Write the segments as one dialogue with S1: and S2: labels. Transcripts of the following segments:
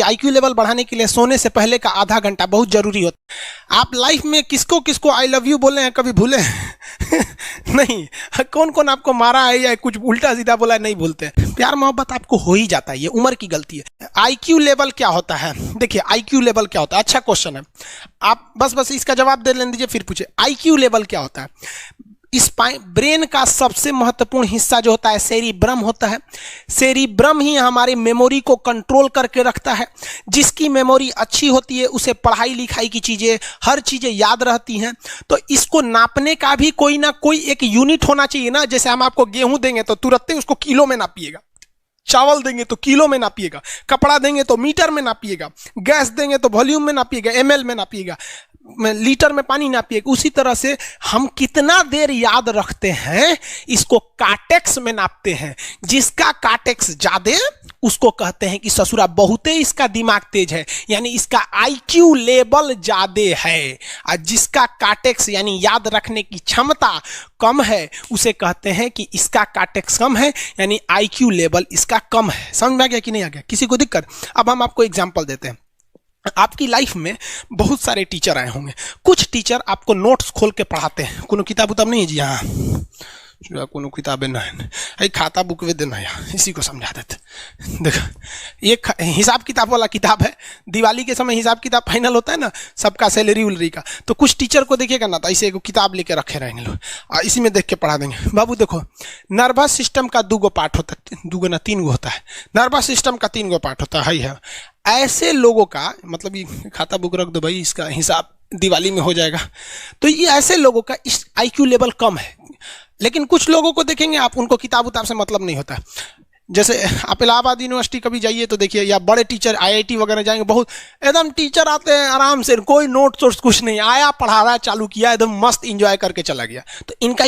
S1: IQ level बढ़ाने के लिए सोने से पहले का आधा घंटा बहुत जरूरी होता है। आप लाइफ में किसको किसको आई लव यू बोले हैं कभी भूले नहीं? कौन कौन आपको मारा है या कुछ उल्टा सीधा बोला है नहीं भूलते। प्यार मोहब्बत आपको हो ही जाता है, ये उम्र की गलती है। आईक्यू लेवल क्या होता है? देखिए आईक्यू लेवल क्या होता है, अच्छा क्वेश्चन है। आप बस इसका जवाब दे लेने दीजिए फिर पूछे आईक्यू लेवल क्या होता है। इस ब्रेन का सबसे महत्वपूर्ण हिस्सा जो होता है सेरिब्रम होता है। सेरिब्रम ही हमारी मेमोरी को कंट्रोल करके रखता है। जिसकी मेमोरी अच्छी होती है उसे पढ़ाई लिखाई की चीजें, हर चीजें याद रहती हैं। तो इसको नापने का भी कोई ना कोई एक यूनिट होना चाहिए ना। जैसे हम आपको गेहूं देंगे तो तुरंत ही उसको किलो में नापिएगा, चावल देंगे तो किलो में नापिएगा, कपड़ा देंगे तो मीटर में नापिएगा, गैस देंगे तो वॉल्यूम में नापिएगा, एमएल में नापिएगा, लीटर में पानी नापिएगा। उसी तरह से हम कितना देर याद रखते हैं इसको काटेक्स में नापते हैं। जिसका काटेक्स ज्यादा उसको कहते हैं कि ससुरा बहुते इसका दिमाग तेज है, यानी इसका आईक्यू लेवल ज्यादा है। और जिसका काटेक्स यानी याद रखने की क्षमता कम है उसे कहते हैं कि इसका काटेक्स कम है, यानी आईक्यू लेवल इसका कम है। समझ में आ गया कि नहीं आ गया? किसी को दिक्कत? अब हम आपको एग्जांपल देते हैं। आपकी लाइफ में बहुत सारे टीचर आए होंगे। कुछ टीचर आपको नोट्स खोल के पढ़ाते हैं। कोनो किताब उताब नहीं है जी? हाँ, कोनो किताबें नहीं, खाता बुक वे देना है, इसी को समझा देते। देखो एक हिसाब किताब वाला किताब है। दिवाली के समय हिसाब किताब फाइनल होता है ना सबका, सैलरी उलरी का। तो कुछ टीचर को देखिएगा ना तो ऐसे एक किताब लेके रखे रहेंगे लोग और इसी में देख के पढ़ा देंगे। बाबू देखो नर्वस सिस्टम का 2 पार्ट होता है, 2 ना 3 होता है। नर्वस सिस्टम का 3 पार्ट होता है। ऐसे लोगों का मतलब ये खाता बुक रख दो भाई, इसका हिसाब दिवाली में हो जाएगा। तो ये ऐसे लोगों का इस आईक्यू लेवल कम है। लेकिन कुछ लोगों को देखेंगे आप, उनको किताब उताब से मतलब नहीं होता। जैसे आप इलाहाबाद यूनिवर्सिटी कभी जाइए तो देखिए, या बड़े टीचर आईआईटी वगैरह जाएंगे, बहुत एकदम टीचर आते हैं आराम से, कोई नोट सोर्स कुछ नहीं, आया पढ़ा रहा चालू किया, एकदम मस्त इंजॉय करके चला गया। तो इनका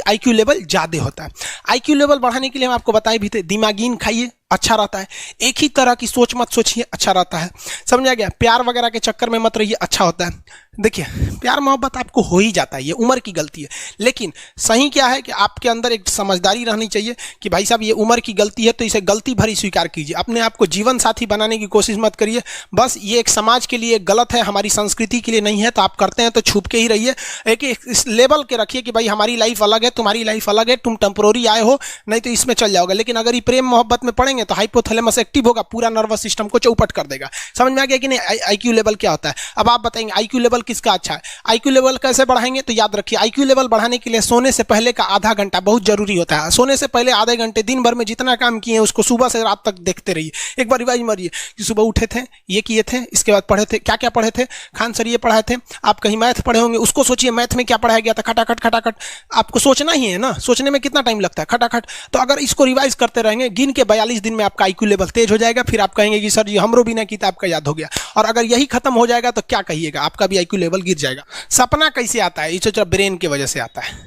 S1: आईक्यू लेवल ज़्यादा होता है। आईक्यू लेवल बढ़ाने के लिए हम आपको बताए भी थे, दिमागीन खाइए अच्छा रहता है। एक ही तरह की सोच मत सोचिए, अच्छा रहता है। समझ आ गया? प्यार वगैरह के चक्कर में मत रहिए, अच्छा होता है। देखिए प्यार मोहब्बत आपको हो ही जाता है, ये उम्र की गलती है। लेकिन सही क्या है कि आपके अंदर एक समझदारी रहनी चाहिए कि भाई साहब ये उम्र की गलती है तो इसे गलती भरी स्वीकार कीजिए। अपने आप को जीवन साथी बनाने की कोशिश मत करिए। बस ये एक समाज के लिए गलत है, हमारी संस्कृति के लिए नहीं है। तो आप करते हैं तो छुप के ही रहिए। एक इस लेवल के रखिए कि भाई हमारी लाइफ अलग है, तुम्हारी लाइफ अलग है, तुम टेम्पोररी आए हो, नहीं तो इसमें चल जाओगे। लेकिन अगर ये प्रेम मोहब्बत में पड़ेंगे तो हाइपोथैलेमस एक्टिव होगा, पूरा नर्वस सिस्टम को चौपट कर देगा। समझ में आ गया कि नहीं? आईक्यू लेवल क्या होता है? अब आप बताएंगे आईक्यू लेवल किसका अच्छा है, आईक्यू लेवल कैसे बढ़ाएंगे? तो याद रखिए आईक्यू लेवल बढ़ाने के लिए सोने से पहले का आधा घंटा बहुत जरूरी होता है। सोने से पहले आधे घंटे दिन भर में जितना काम किए उसको सुबह से रात तक देखते रहिए। एक बार रिवाइज मारिए कि सुबह उठे थे, ये किए थे, इसके बाद पढ़े थे, क्या क्या पढ़े थे, खान सर ये पढ़ाए थे। आप कहीं मैथ पढ़े होंगे, उसको सोचिए मैथ में क्या पढ़ाया गया था, खटाखट खटाखट। आपको सोचना ही है ना, सोचने में कितना टाइम लगता है, खटाखट। तो अगर इसको रिवाइज करते रहेंगे, गिन के 42 दिन में आपका आईक्यू लेवल तेज हो जाएगा। फिर आप कहेंगे कि सर जी हमरो बिना किताब का याद हो गया। और अगर यही खत्म हो जाएगा तो क्या कहिएगा, आपका भी आईक्यू लेवल गिर जाएगा। सपना कैसे आता है? इसे ब्रेन की वजह से आता है।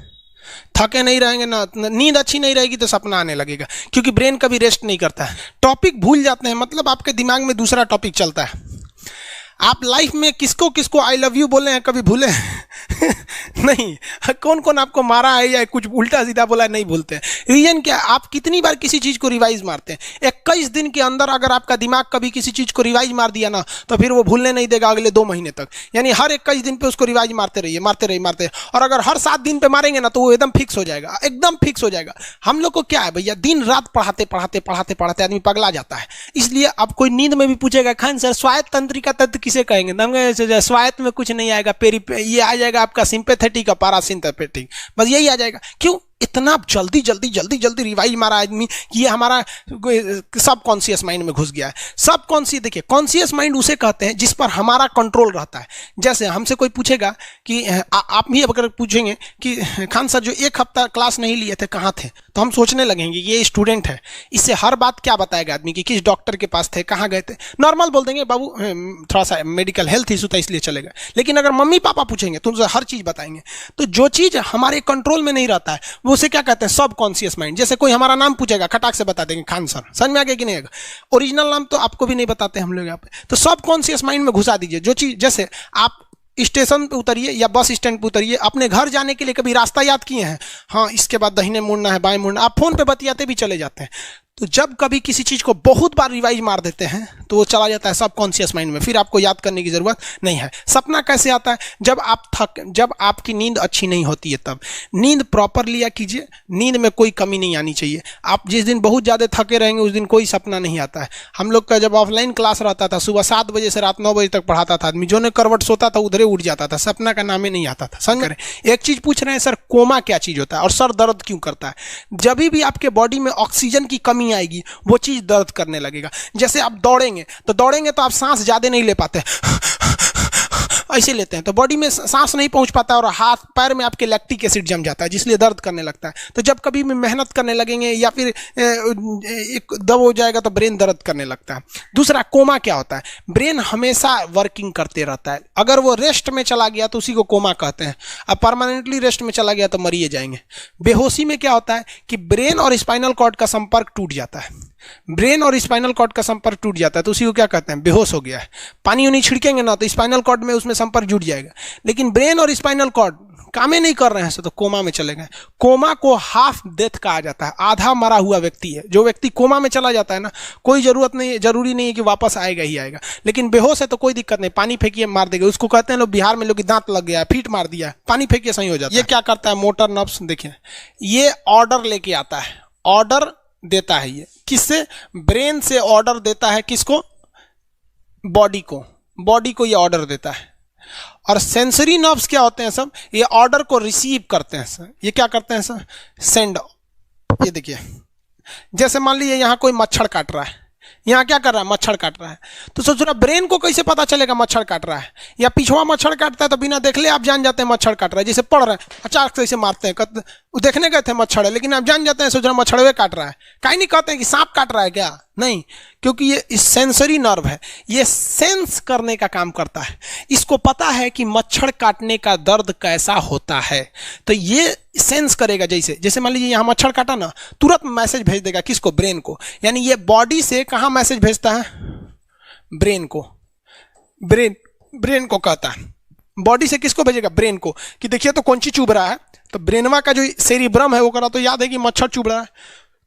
S1: थके नहीं रहेंगे ना, नींद अच्छी नहीं रहेगी तो सपना आने लगेगा, क्योंकि ब्रेन कभी रेस्ट नहीं करता है। टॉपिक भूल जाते हैं, मतलब आपके दिमाग में दूसरा टॉपिक चलता है। आप लाइफ में किसको किसको आई लव यू बोले हैं कभी भूले नहीं? कौन कौन आपको मारा है या कुछ उल्टा सीधा बोला है नहीं भूलते। रीजन क्या? आप कितनी बार किसी चीज को रिवाइज मारते हैं। 21 दिन के अंदर अगर आपका दिमाग कभी किसी चीज को रिवाइज मार दिया ना तो फिर वो भूलने नहीं देगा अगले 2 महीने तक। यानी हर 21 दिन पे उसको रिवाइज मारते रहिए, मारते रहिए, मारते रहिए। और अगर हर 7 दिन पे मारेंगे ना तो वो एकदम फिक्स हो जाएगा, एकदम फिक्स हो जाएगा। हम लोग को क्या है भैया, दिन रात पढ़ाते पढ़ाते पढ़ाते पढ़ाते आदमी पगला जाता है। इसलिए अब कोई नींद में भी पूछेगा खान सर स्वायत्त तंत्रिका तत्व किसे कहेंगे, स्वायत्त में कुछ नहीं आएगा, ये आ जाएगा आपका सिंपैथेटिक और पैरासिम्पैथेटिक, बस यही आ जाएगा। क्यों इतना जल्दी जल्दी जल्दी जल्दी रिवाइज मारा आदमी कि ये हमारा सब कॉन्शियस माइंड में घुस गया है। सब कॉन्शियस, देखिए कॉन्शियस माइंड उसे कहते हैं जिस पर हमारा कंट्रोल रहता है। जैसे हमसे कोई पूछेगा कि आप भी अगर पूछेंगे कि खान सर जो 1 हफ्ता क्लास नहीं लिए थे कहाँ थे, तो हम सोचने लगेंगे ये स्टूडेंट है, इससे हर बात क्या बताएगा आदमी कि किस डॉक्टर के पास थे, कहाँ गए थे। नॉर्मल बोल देंगे बाबू थोड़ा सा मेडिकल हेल्थ इशू था इसलिए चले गए। लेकिन अगर मम्मी पापा पूछेंगे तो उनसे हर चीज़ बताएंगे। तो जो चीज़ हमारे कंट्रोल में नहीं रहता है वो उसे क्या कहते हैं, सब कॉन्शियस माइंड। जैसे कोई हमारा नाम पूछेगा खटाक से बता देंगे खान सर, समझ में आ गया कि नहीं आएगा। ओरिजिनल नाम तो आपको भी नहीं बताते हम लोग यहाँ पे। तो सब कॉन्शियस माइंड में घुसा दीजिए जो चीज़। जैसे आप स्टेशन पे उतरिए या बस स्टैंड पे उतरिए, अपने घर जाने के लिए कभी रास्ता याद किए हैं? हाँ, इसके बाद दाहिने मुड़ना है, बाएं मुड़ना, आप फोन पे बतियाते भी चले जाते हैं। तो जब कभी किसी चीज को बहुत बार रिवाइज मार देते हैं तो वो चला जाता है सबकॉन्शियस माइंड में, फिर आपको याद करने की जरूरत नहीं है। सपना कैसे आता है? जब आपकी नींद अच्छी नहीं होती है तब। नींद प्रॉपर लिया कीजिए, नींद में कोई कमी नहीं आनी चाहिए। आप जिस दिन बहुत ज़्यादा थके रहेंगे उस दिन कोई सपना नहीं आता है। हम लोग का जब ऑफलाइन क्लास रहता था, सुबह 7 बजे से रात 9 बजे तक पढ़ाता था आदमी, जो ने करवट सोता था उधरे उठ जाता था, सपना का नाम ही नहीं आता था। समझ रहे? एक चीज पूछ रहे हैं सर, कोमा क्या चीज होता है और सर दर्द क्यों करता है? जब भी आपके बॉडी में ऑक्सीजन की कमी आएगी वो चीज दर्द करने लगेगा। जैसे आप दौड़ेंगे तो आप सांस ज्यादा नहीं ले पाते, ऐसे लेते हैं तो बॉडी में सांस नहीं पहुंच पाता और हाथ पैर में आपके लैक्टिक एसिड जम जाता है, जिसलिए दर्द करने लगता है। तो जब कभी भी मेहनत करने लगेंगे या फिर एक दब हो जाएगा तो ब्रेन दर्द करने लगता है। दूसरा, कोमा क्या होता है? ब्रेन हमेशा वर्किंग करते रहता है। अगर वो रेस्ट में चला गया तो उसी को कोमा कहते हैं। अब परमानेंटली रेस्ट में चला गया तो मरिए जाएंगे। बेहोशी में क्या होता है कि ब्रेन और स्पाइनल कॉर्ड का संपर्क टूट जाता है। ब्रेन और स्पाइनल कॉर्ड का संपर्क टूट जाता है तो उसी को क्या कहते हैं? बेहोश हो गया है। पानी उनी छिड़केंगे ना तो स्पाइनल कॉर्ड में उसमें संपर्क जुट जाएगा, लेकिन ब्रेन और स्पाइनल कॉर्ड कामे नहीं कर रहे हैं तो कोमा में चले गए। कोमा को हाफ डेथ कहा जाता है, आधा मरा हुआ व्यक्ति है। जो व्यक्ति कोमा में चला जाता है ना, कोई जरूरी नहीं है कि वापस आएगा ही आएगा, लेकिन बेहोश है तो कोई दिक्कत नहीं, पानी फेंकिए मार देगा। उसको कहते हैं लोग बिहार में, लोग दांत लग गया, फीट मार दिया, पानी फेंकिए सही हो जाता है। ये क्या करता है? मोटर नर्व्स, देखिए ये ऑर्डर लेके आता है, ऑर्डर देता है। ये किससे? ब्रेन से ऑर्डर देता है। किसको? बॉडी को ये ऑर्डर देता है। और सेंसरी नर्व्स क्या होते हैं सब? ये ऑर्डर को रिसीव करते हैं सर। ये क्या करते हैं सर? सेंड। ये देखिए, जैसे मान लीजिए यहाँ कोई मच्छर काट रहा है, यहाँ क्या कर रहा है? मच्छर काट रहा है। तो सोच रहा, ब्रेन को कैसे पता चलेगा मच्छर काट रहा है? या पिछवा मच्छर काटता है तो बिना देख ले आप जान जाते हैं मच्छर काट रहा है। जैसे पढ़ रहे हैं, अचानक से इसे मारते हैं, देखने गए थे मच्छर है, लेकिन आप जान जाते हैं, सोच रहे मच्छरवे काट रहा है। कहीं नहीं कहते हैं कि सांप काट रहा है क्या, नहीं, क्योंकि ये सेंसरी नर्व है, ये सेंस करने का काम करता है। इसको पता है कि मच्छर काटने का दर्द कैसा होता है, तो ये सेंस करेगा। जैसे मान लीजिए यहाँ मच्छर काटा ना, तुरंत मैसेज भेज देगा। किसको? ब्रेन को। यानी ये बॉडी से कहाँ मैसेज भेजता है? ब्रेन को। ब्रेन को कहता है। बॉडी से किसको भेजेगा? ब्रेन को, कि देखिए तो कौन सी चुभ रहा है। तो ब्रेनवा का जो सेरिब्रम है वो करा तो याद है कि मच्छर चुभ रहा है,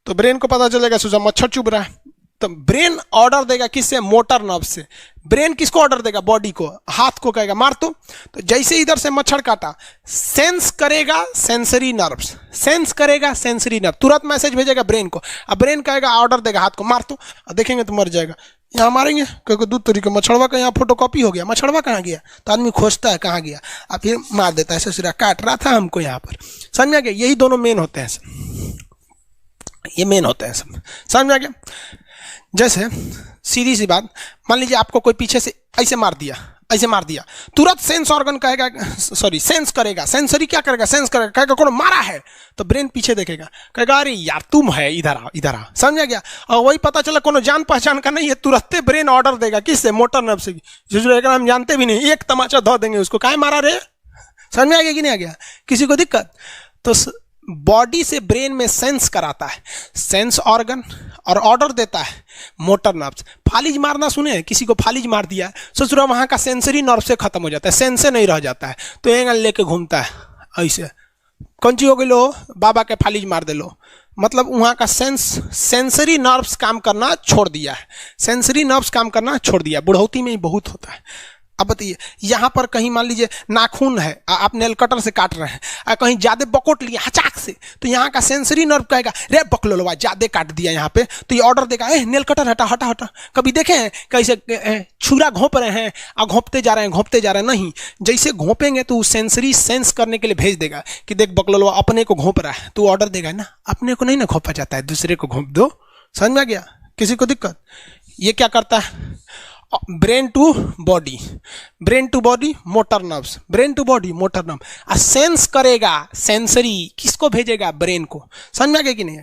S1: तो ब्रेन को पता चलेगा सोचा मच्छर चुभ रहा है, तो ब्रेन ऑर्डर देगा किससे? मोटर नर्व से। ब्रेन किसको ऑर्डर देगा? बॉडी को। हाथ को कहेगा मार तो जैसे इधर से मच्छर काटा, सेंस करेगा सेंसरी नर्व्स, सेंस करेगा सेंसरी नर्व, तुरंत मैसेज भेजेगा ब्रेन को। अब ब्रेन कहेगा, ऑर्डर देगा हाथ को मार तो, देखेंगे तो मर जाएगा। यहाँ मारेंगे क्योंकि दूध तरीके मच्छरवा का यहाँ फोटोकॉपी हो गया, मच्छरवा कहाँ गया, तो आदमी खोजता है कहाँ गया, अब फिर मार देता है, ससुरा काट रहा था हमको यहाँ पर। समझ में आ गया? यही दोनों मेन होते हैं सब, ये मेन होते हैं सब। समझ में आ गया? जैसे सीधी सी बात, मान लीजिए आपको कोई पीछे से ऐसे मार दिया, तुरंत सेंस ऑर्गन कहेगा, सेंस करेगा, सेंसरी क्या करेगा? सेंस करेगा, कहेगा कौन मारा है, तो ब्रेन पीछे देखेगा, कहेगा अरे यार तुम है, इधर आ। समझ गया? और वही पता चला कोनो जान पहचान का नहीं है, तुरंत ब्रेन ऑर्डर देगा किससे? मोटर नर्व से। जो हम जानते भी नहीं, एक तमाचा धो देंगे उसको, काहे मारा रे। समझ में आ गया कि नहीं आ गया? किसी को दिक्कत? तो बॉडी से ब्रेन में सेंस कराता है, सेंस ऑर्गन, और ऑर्डर देता है मोटर नर्व्स। फालिज मारना सुने? किसी को फालिज मार दिया, सोच रहा वहाँ का सेंसरी नर्व से खत्म हो जाता है, सेंस से नहीं रह जाता है, तो एंगल लेके घूमता है ऐसे, कौन ची हो गई लो, बाबा के फालिज मार दे लो, मतलब वहाँ का सेंसरी नर्व्स काम करना छोड़ दिया है, सेंसरी नर्व्स काम करना छोड़ दिया। बुढ़ौती में ही बहुत होता है। अब बताइए, यहाँ पर कहीं मान लीजिए नाखून है, आप नेल कटर से काट रहे हैं, कहीं ज्यादा बकोट लिया हचाक से, तो यहाँ का सेंसरी नर्व कहेगा रे बकलोलवा ज्यादा काट दिया यहाँ पे, तो ये ऑर्डर देगा ए नेल कटर हटा हटा हटा। कभी देखे हैं कैसे छुरा घोंप रहे हैं और घोंपते जा रहे हैं? नहीं, जैसे घोंपेंगे तो सेंसरी सेंस करने के लिए भेज देगा कि देख बकलोलवा अपने को घोंप रहा है, तो ऑर्डर देगा ना, अपने को नहीं ना घोंपा जाता है, दूसरे को घोंप दो। समझ में आ गया? किसी को दिक्कत? ये क्या करता है? Brain to body, motor nerves, brain to body motor nerve, sense करेगा, सेंसरी किसको भेजेगा? ब्रेन को। समझ में आ गया कि नहीं?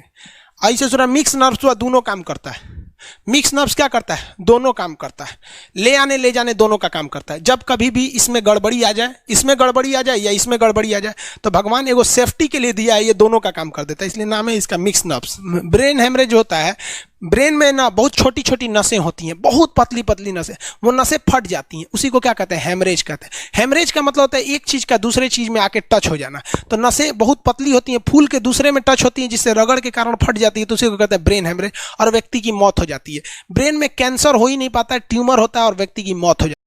S1: ऐसे सुना मिक्स नर्व्स हुआ, दोनों काम करता है। मिक्स नर्व्स क्या करता है? दोनों काम करता है, ले आने ले जाने दोनों का काम करता है। जब कभी भी इसमें गड़बड़ी आ जाए, इसमें गड़बड़ी आ जाए या इसमें गड़बड़ी आ जाए, तो भगवान एगो सेफ्टी के लिए दिया है, ये दोनों का काम कर देता है, इसलिए नाम है इसका मिक्स नर्व्स। ब्रेन हेमरेज होता है, ब्रेन में ना बहुत छोटी छोटी नसें होती हैं, बहुत पतली पतली नसें, वो नसें फट जाती हैं, उसी को क्या कहते हैं, हेमरेज कहते हैं। हेमरेज का मतलब होता है एक चीज का दूसरे चीज में आके टच हो जाना। तो नसें बहुत पतली होती हैं, फूल के दूसरे में टच होती हैं, जिससे रगड़ के कारण फट जाती है, तो उसी को कहते हैं ब्रेन हेमरेज, और व्यक्ति की मौत हो जाती है। ब्रेन में कैंसर हो ही नहीं पाता है, ट्यूमर होता है और व्यक्ति की मौत हो जाती है।